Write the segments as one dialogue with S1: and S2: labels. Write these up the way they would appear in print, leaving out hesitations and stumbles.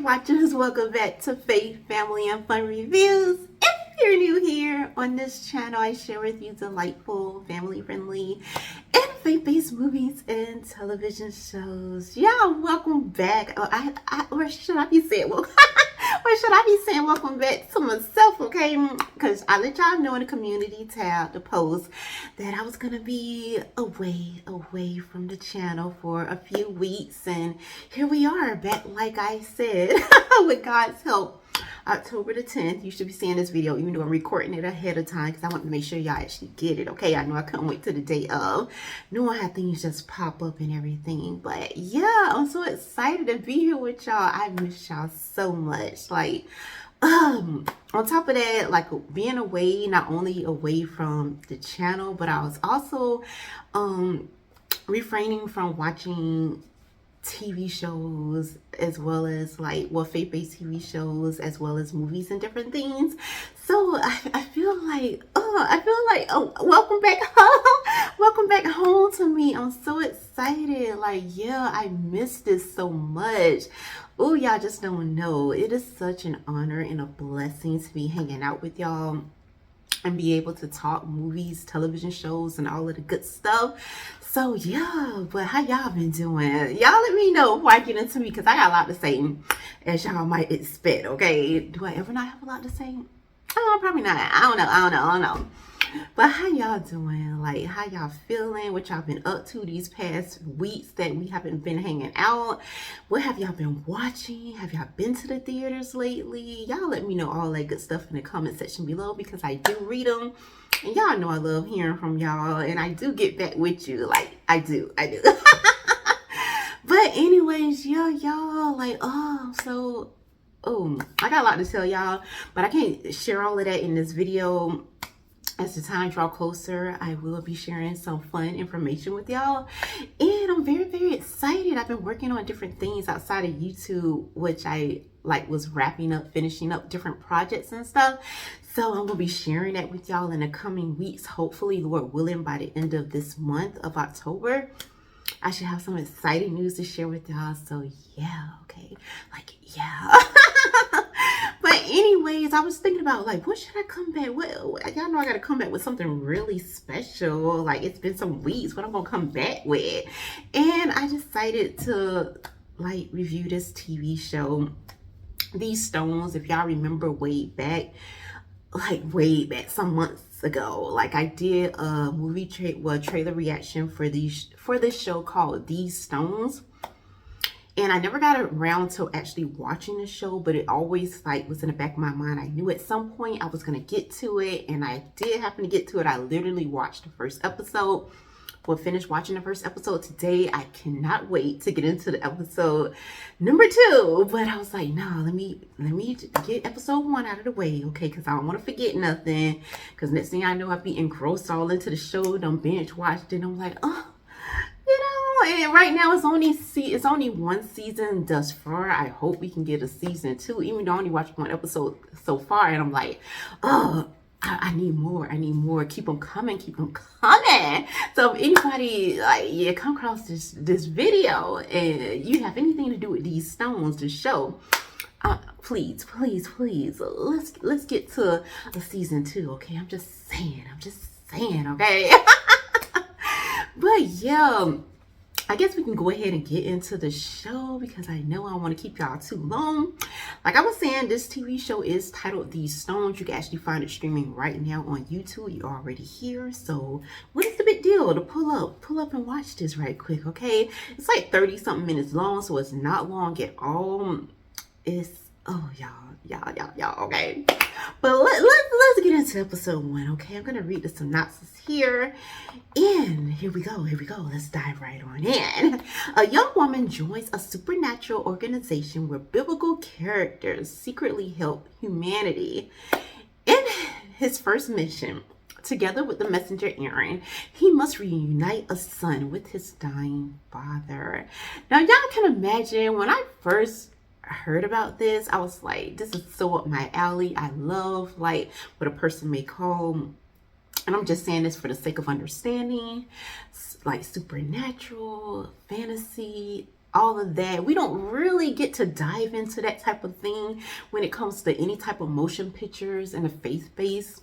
S1: watchers, welcome back to Faith, Family, and Fun Reviews. If you're new here on this channel, I share with you delightful, family-friendly, and faith-based movies and television shows. Yeah, welcome back. Or should I be saying welcome? Or should I be saying welcome back to myself, okay? Because I let y'all know in the community tab, the post, that I was going to be away from the channel for a few weeks. And here we are, back like I said, with God's help. October the 10th, you should be seeing this video, even though I'm recording it ahead of time, because I want to make sure y'all actually get it, okay? I know I couldn't wait till the day of, knowing how things just pop up and everything. But yeah, I'm so excited to be here with y'all. I miss y'all so much. Like, on top of that, like being away, not only away from the channel, but I was also refraining from watching TV shows, as well as faith-based TV shows, as well as movies and different things. So I feel like welcome back home. Welcome back home to me. I'm so excited. Like, yeah, I miss this so much. Oh, y'all just don't know. It is such an honor and a blessing to be hanging out with y'all and be able to talk movies, television shows, and all of the good stuff. So yeah, but how y'all been doing? Y'all let me know before I get into me, because I got a lot to say, as y'all might expect, okay? Do I ever not have a lot to say? Oh, probably not. I don't know. But how y'all doing? Like, how y'all feeling? What y'all been up to these past weeks that we haven't been hanging out? What have y'all been watching? Have y'all been to the theaters lately? Y'all let me know all that good stuff in the comment section below, because I do read them. And y'all know I love hearing from y'all, and I do get back with you. Like, I do. But anyways, yeah, y'all, like, I got a lot to tell y'all, but I can't share all of that in this video. As the time draw closer, I will be sharing some fun information with y'all, and I'm very, very excited. I've been working on different things outside of YouTube, which I was wrapping up, finishing up different projects and stuff. So I'm gonna be sharing that with y'all in the coming weeks. Hopefully, Lord willing, by the end of this month of October, I should have some exciting news to share with y'all. So yeah, okay, yeah. But anyways, I was thinking about what should I come back with? Y'all know I gotta come back with something really special. Like, it's been some weeks, what I'm gonna come back with. And I decided to review this TV show, These Stones. If y'all remember way back some months ago, I did a movie trailer reaction for this show called These Stones. And I never got around to actually watching the show, but it always was in the back of my mind. I knew at some point I was going to get to it, and I did happen to get to it. I literally watched the first episode. We'll finish watching the first episode today. I cannot wait to get into the episode number 2. But I was like, no, let me get episode 1 out of the way, okay? Because I don't want to forget nothing. Because next thing I know, I'll be engrossed all into the show. Done binge watched it. And I'm like, and right now it's only one season thus far. I hope we can get a season 2, even though I only watched 1 episode so far. And I'm like, I need more. Keep them coming. So if anybody come across this video and you have anything to do with These Stones, the show, please, let's get to a season 2, okay? I'm just saying, okay? But yeah, I guess we can go ahead and get into the show, because I know I don't want to keep y'all too long. Like I was saying, this TV show is titled These Stones. You can actually find it streaming right now on YouTube. You're already here. So what is the big deal to pull up and watch this right quick, okay? It's 30-something minutes long, so it's not long at all. It's, y'all, okay? But let's get into episode 1, okay? I'm going to read the synopsis here. And here we go. Let's dive right on in. A young woman joins a supernatural organization where biblical characters secretly help humanity. In his first mission, together with the messenger Aaron, he must reunite a son with his dying father. Now, y'all can imagine, when I first heard about this, I was like, this is so up my alley. I love what a person may call, and I'm just saying this for the sake of understanding, supernatural, fantasy, all of that. We don't really get to dive into that type of thing when it comes to any type of motion pictures and the faith-based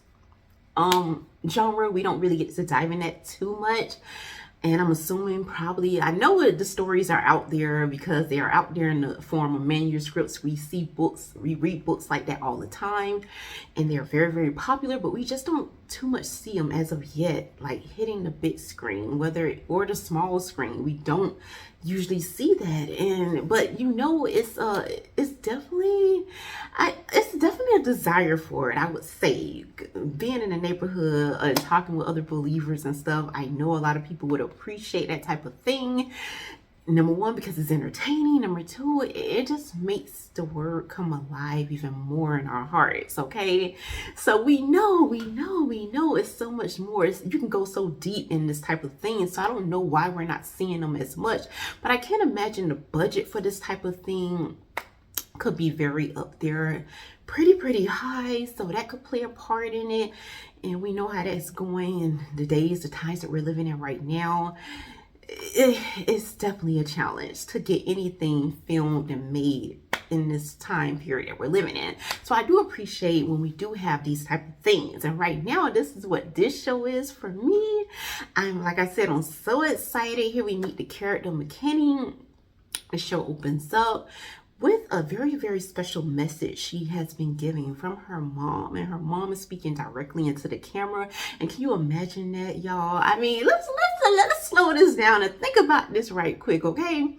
S1: genre. We don't really get to dive in that too much. And I'm assuming probably, I know the stories are out there because they are out there in the form of manuscripts. We see books, we read books like that all the time, and they're very, very popular, but we just don't too much see them as of yet, like hitting the big screen, or the small screen. We don't usually see that. But you know, it's definitely a desire for it, I would say. Being in the neighborhood and talking with other believers and stuff, I know a lot of people would appreciate that type of thing. Number one, because it's entertaining. Number two, it just makes the word come alive even more in our hearts, okay? So we know it's so much more. You can go so deep in this type of thing. So I don't know why we're not seeing them as much. But I can't imagine the budget for this type of thing could be very up there, pretty high. So that could play a part in it. And we know how that's going in the times that we're living in right now. It's definitely a challenge to get anything filmed and made in this time period that we're living in. So I do appreciate when we do have these type of things. And right now, this is what this show is for me. Like I said, I'm so excited. Here we meet the character McKinney. The show opens up with a very, very special message she has been giving from her mom. And her mom is speaking directly into the camera. And can you imagine that, y'all? I mean, let's slow this down and think about this right quick, okay?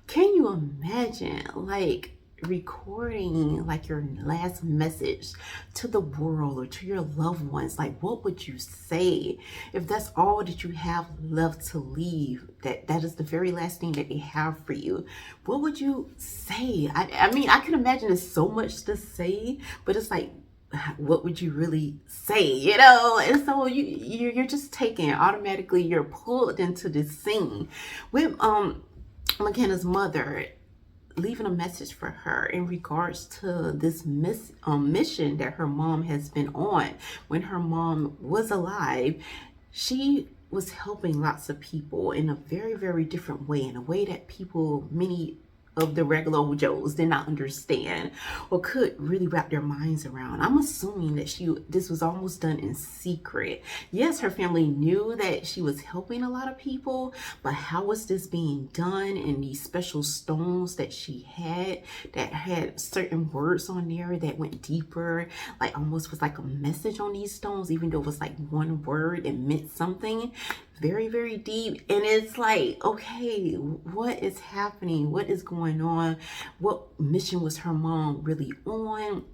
S1: Can you imagine, like, recording like your last message to the world or to your loved ones? Like, what would you say if that's all that you have left to leave? That is the very last thing that they have for you. What would you say? I mean, I can imagine there's so much to say, but it's like, what would you really say, you know? And so you're just taken automatically, you're pulled into this scene with McKenna's mother leaving a message for her in regards to this mission that her mom has been on. When her mom was alive, she was helping lots of people in a very, very different way, in a way that many of the regular old Joes did not understand or could really wrap their minds around. I'm assuming that this was almost done in secret. Yes, her family knew that she was helping a lot of people, but how was this being done? And these special stones that she had that had certain words on there that went deeper, like almost was like a message on these stones, even though it was like one word, it meant something very, very deep. And it's like, okay, what is happening? What is going on? What mission was her mom really on?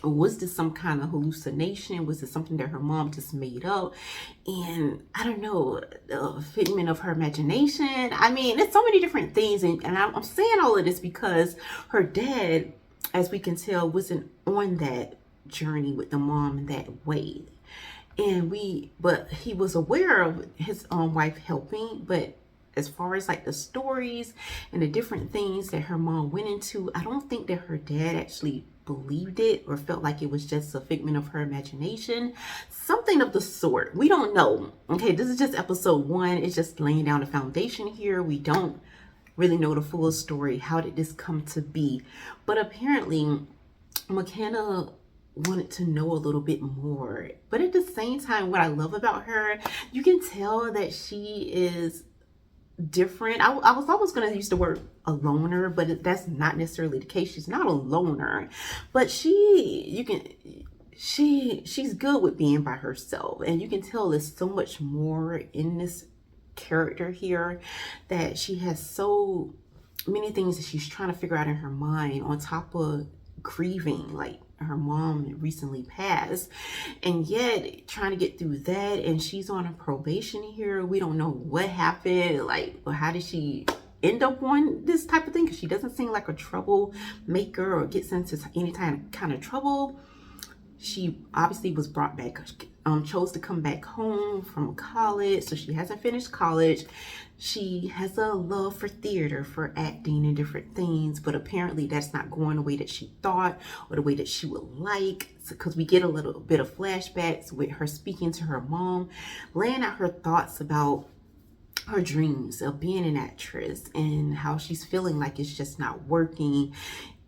S1: Was this some kind of hallucination? Was it something that her mom just made up? And I don't know, a figment of her imagination. I mean, it's so many different things. And I'm saying all of this because her dad, as we can tell, wasn't on that journey with the mom in that way. But he was aware of his own wife helping. But as far as like the stories and the different things that her mom went into, I don't think that her dad actually believed it or felt like it was just a figment of her imagination. Something of the sort. We don't know. Okay, this is just episode 1. It's just laying down the foundation here. We don't really know the full story. How did this come to be? But apparently, McKenna wanted to know a little bit more. But at the same time, what I love about her, you can tell that she is different. I was always going to use the word a loner, but that's not necessarily the case. She's not a loner, but she's good with being by herself. And you can tell there's so much more in this character here, that she has so many things that she's trying to figure out in her mind, on top of grieving, like her mom recently passed, and yet trying to get through that. And she's on a probation here. We don't know what happened, like, or how did she end up on this type of thing, because she doesn't seem like a troublemaker or gets into any kind of trouble. She obviously was brought back, chose to come back home from college, so she hasn't finished college. She has a love for theater, for acting and different things, but apparently that's not going the way that she thought or the way that she would like, because we get a little bit of flashbacks with her speaking to her mom, laying out her thoughts about her dreams of being an actress and how she's feeling like it's just not working,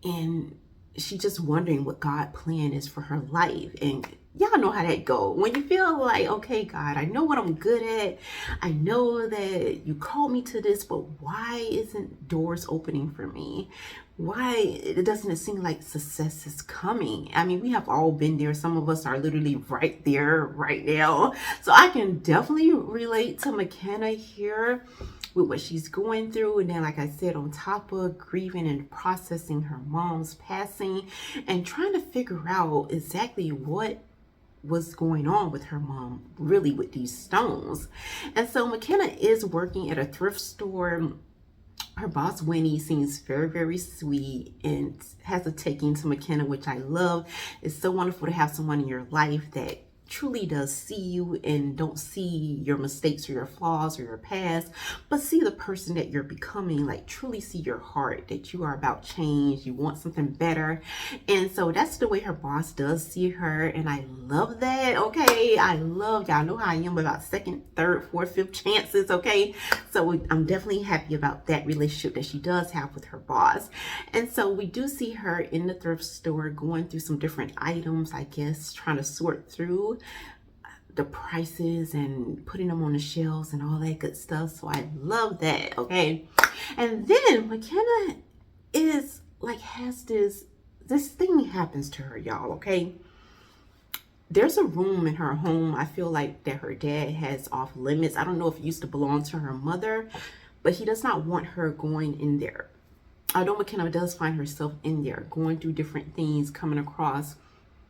S1: and she's just wondering what God plan is for her life. And y'all know how that go when you feel like, okay, God, I know what I'm good at, I know that you called me to this, but why isn't doors opening for me? Why doesn't it seem like success is coming? I mean, we have all been there. Some of us are literally right there right now. So I can definitely relate to McKenna here with what she's going through. And then, like I said, on top of grieving and processing her mom's passing and trying to figure out exactly what was going on with her mom, really, with these stones. And so McKenna is working at a thrift store. Her boss, Winnie, seems very, very sweet and has a taking to McKenna, which I love. It's so wonderful to have someone in your life that truly does see you and don't see your mistakes or your flaws or your past, but see the person that you're becoming, like truly see your heart, that you are about change, you want something better. And so that's the way her boss does see her, and I love that. Okay, I love, y'all know how I am about second, third, fourth, fifth chances. Okay, so I'm definitely happy about that relationship that she does have with her boss. And so we do see her in the thrift store going through some different items, I guess, trying to sort through the prices and putting them on the shelves and all that good stuff. So I love that. Okay, and then McKenna is like, has this thing happens to her, y'all. Okay, there's a room in her home, I feel like, that her dad has off limits. I don't know if it used to belong to her mother, but he does not want her going in there. Although McKenna does find herself in there, going through different things, coming across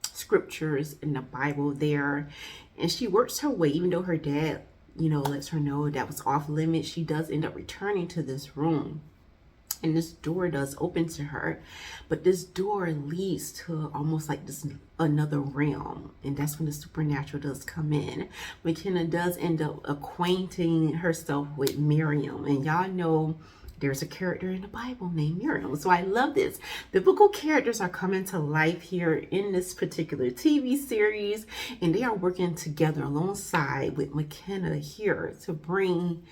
S1: scriptures in the Bible there, and she works her way, even though her dad, lets her know that was off limits. She does end up returning to this room, and this door does open to her, but this door leads to almost like this another realm, and that's when the supernatural does come in. McKenna does end up acquainting herself with Miriam, and y'all know there's a character in the Bible named Miriam. So I love this. Biblical characters are coming to life here in this particular TV series, and they are working together alongside with McKenna here to bring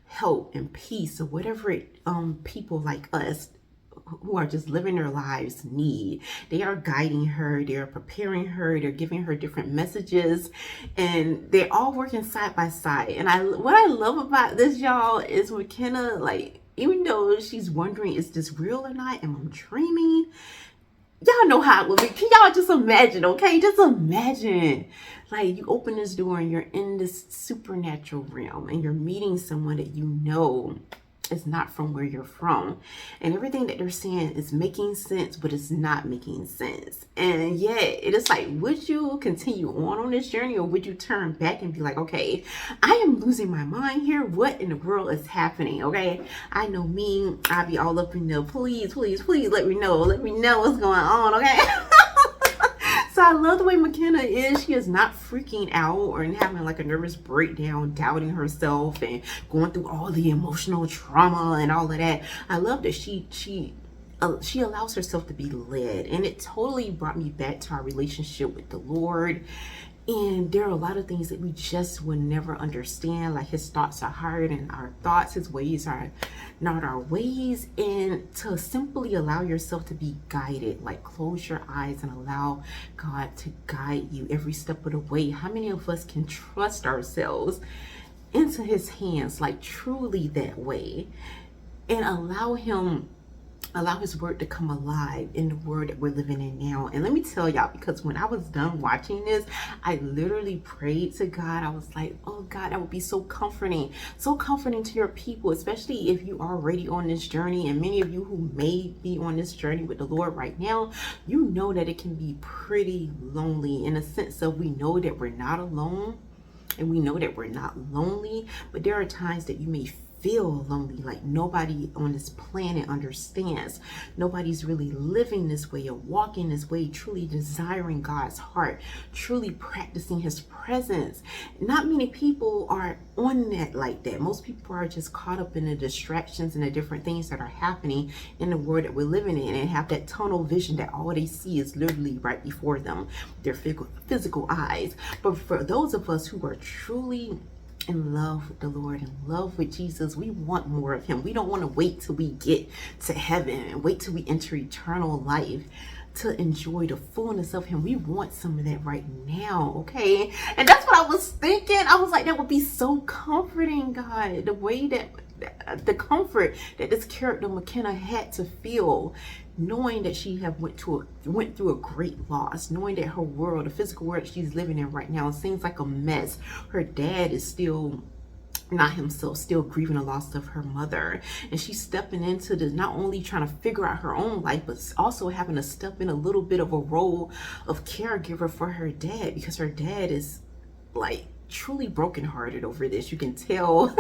S1: help and peace or whatever people like us who are just living their lives need. They are guiding her, they're preparing her, they're giving her different messages, and they're all working side by side. And what I love about this, y'all, is McKenna, like, even though she's wondering, is this real or not? Am I dreaming? Y'all know how it would be. Can y'all just imagine, okay? Just imagine, like, you open this door and you're in this supernatural realm and you're meeting someone that you know is not from where you're from, and everything that they're saying is making sense, but it's not making sense. And yet it is like, would you continue on this journey, or would you turn back and be like, okay, I am losing my mind here, what in the world is happening? Okay, I know me, I'll be all up in the please let me know what's going on. Okay. So I love the way McKenna is. She is not freaking out or having like a nervous breakdown, doubting herself and going through all the emotional trauma and all of that. I love that she allows herself to be led, and it totally brought me back to our relationship with the Lord. And there are a lot of things that we just would never understand, like his thoughts are higher than our thoughts, his ways are not our ways. And to simply allow yourself to be guided, like close your eyes and allow God to guide you every step of the way. How many of us can trust ourselves into his hands, like truly that way, and allow his word to come alive in the world that we're living in now? And let me tell y'all, because when I was done watching this, I literally prayed to God. I was like, oh God, that would be so comforting to your people, especially if you are already on this journey. And many of you who may be on this journey with the Lord right now, you know that it can be pretty lonely, in a sense of, we know that we're not alone and we know that we're not lonely, but there are times that you may feel lonely, like nobody on this planet understands. Nobody's really living this way or walking this way, truly desiring God's heart, truly practicing his presence. Not many people are on that like that. Most people are just caught up in the distractions and the different things that are happening in the world that we're living in, and have that tunnel vision that all they see is literally right before them, their physical eyes. But for those of us who are truly in love with the Lord, in love with Jesus. We want more of him. We don't want to wait till we get to heaven and wait till we enter eternal life to enjoy the fullness of him. We want some of that right now, okay? And that's what I was thinking. I was like, that would be so comforting, God, the way that the comfort that this character McKenna had to feel, knowing that she went through a great loss, knowing that her world, the physical world she's living in right now, seems like a mess. Her dad is still not himself, still grieving the loss of her mother, and she's stepping into this, not only trying to figure out her own life, but also having to step in a little bit of a role of caregiver for her dad, because her dad is like truly brokenhearted over this. You can tell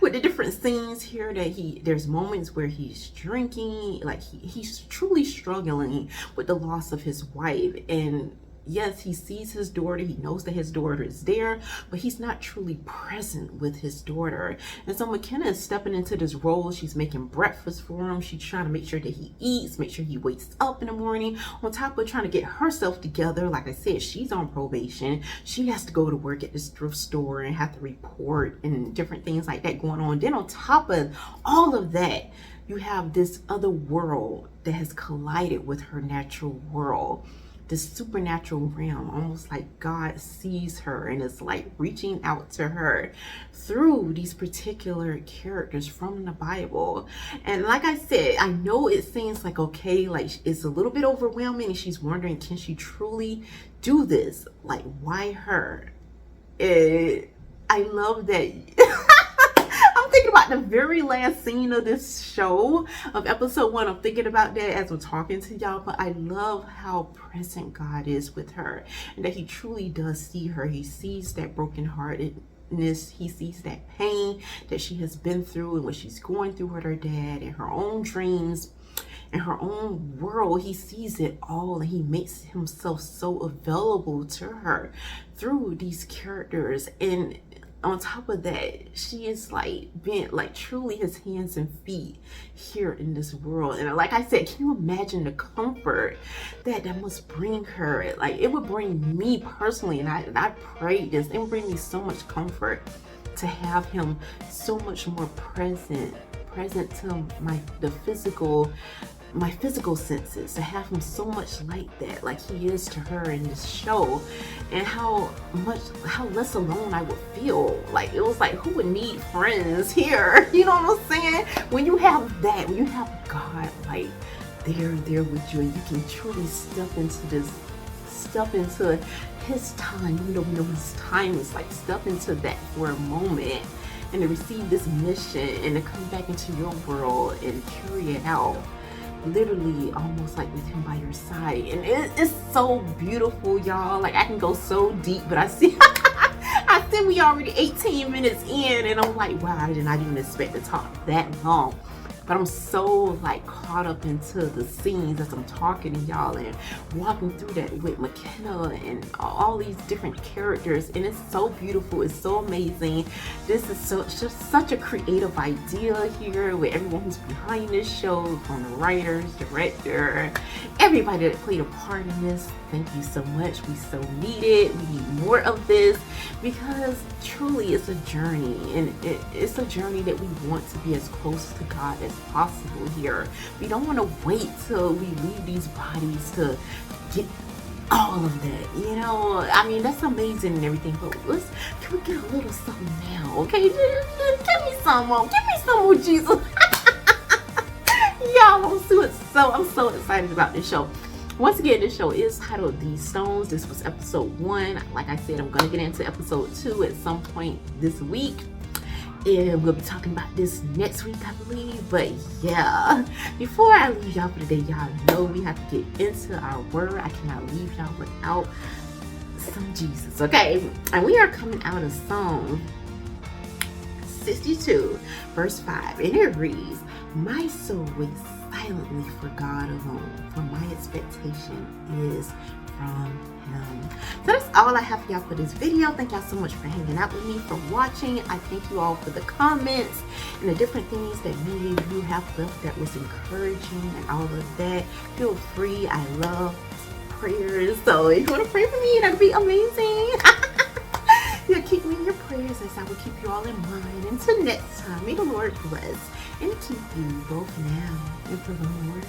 S1: with the different scenes here that there's moments where he's drinking, like he's truly struggling with the loss of his wife. And yes, he sees his daughter, he knows that his daughter is there, but he's not truly present with his daughter. And so McKenna is stepping into this role. She's making breakfast for him. She's trying to make sure that he eats, make sure he wakes up in the morning, on top of trying to get herself together. Like I said, she's on probation. She has to go to work at this thrift store and have to report and different things like that going on. Then on top of all of that, you have this other world that has collided with her natural world. This supernatural realm, almost like God sees her and is like reaching out to her through these particular characters from the Bible. And like I said, I know it seems like, okay, like it's a little bit overwhelming, and she's wondering, can she truly do this? Like, why her? I love that. I'm thinking about the very last scene of this show, of episode 1. I'm thinking about that as I'm talking to y'all, but I love how present God is with her, and that he truly does see her. He sees that brokenheartedness. He sees that pain that she has been through and what she's going through with her dad and her own dreams and her own world. He sees it all, and he makes himself so available to her through these characters. And on top of that, she is like being like truly his hands and feet here in this world. And like I said, can you imagine the comfort that must bring her? Like, it would bring me personally, and I prayed this, it would bring me so much comfort to have him so much more present to my physical senses, to have him so much like that, like he is to her in this show, and how less alone I would feel. Like, it was like, who would need friends here? You know what I'm saying? When you have that, when you have God like there with you, and you can truly step into his time, even though we know his time is like, step into that for a moment and to receive this mission and to come back into your world and carry it out, literally almost like with him by your side. And it's so beautiful, y'all. Like, I can go so deep, but I see we already 18 minutes in, and I'm like, wow, I did not even expect to talk that long. But I'm so like caught up into the scenes as I'm talking to y'all and walking through that with McKenna and all these different characters, and it's so beautiful. It's so amazing. This is just such a creative idea here with everyone who's behind this show, from the writers, director, everybody that played a part in this. Thank you so much. We so need it. We need more of this, because truly it's a journey, and it's a journey that we want to be as close to God as possible here. We don't want to wait till we leave these bodies to get all of that, you know. I mean, that's amazing and everything, but can we get a little something now, okay? Give me some more. Give me some more, Jesus. Y'all, I'm so excited about this show. Once again, this show is titled These Stones. This was episode 1. Like I said, I'm going to get into episode 2 at some point this week, and we'll be talking about this next week, I believe. But yeah, before I leave y'all for today, y'all know we have to get into our word. I cannot leave y'all without some Jesus, okay? And we are coming out of Psalm 62, verse 5, and it reads, "My soul waits silently for God alone, for my expectation is from him." So that's all I have for y'all for this video. Thank y'all so much for hanging out with me, for watching. I thank you all for the comments and the different things that many of you have left that was encouraging and all of that. Feel free. I love prayers, so if you want to pray for me, that'd be amazing. you'll keep me in your prayers as I will keep you all in mind. Until next time, may the Lord bless and keep you both now and forevermore.